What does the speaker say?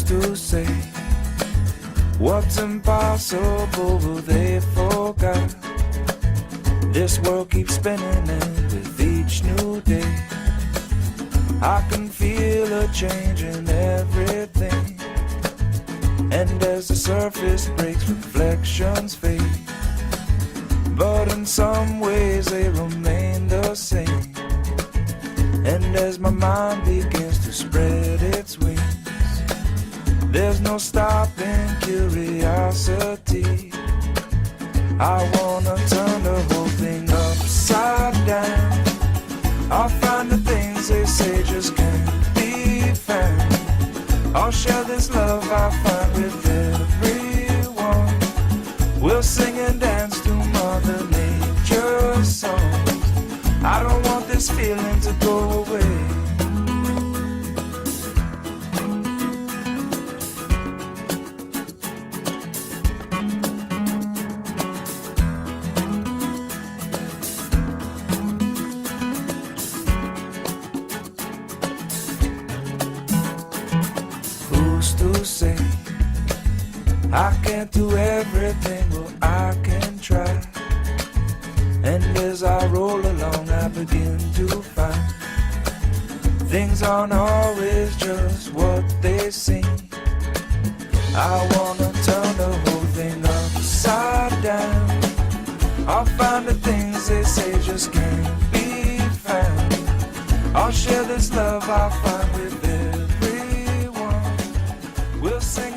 Who's to say what's impossible they forgot? This world keeps spinning and with each new day I can feel a change in everything. And as the surface breaks, reflections fade, but in some ways they remain the same. And as my mind begins to spread its wings, there's no stopping curiosity. I wanna turn the whole thing upside down. I'll find the things they say just can't be found. I'll share this love I find with everyone. We'll sing and dance to Mother Nature's songs. I don't want this feeling to go away. Who's to say I can't do everything? Well, I can try. And as I roll along, I begin to find things aren't always just what they seem. I wanna turn the whole thing upside down. I'll find the things they say just can't be found. I'll share this love I find with everyone. We'll sing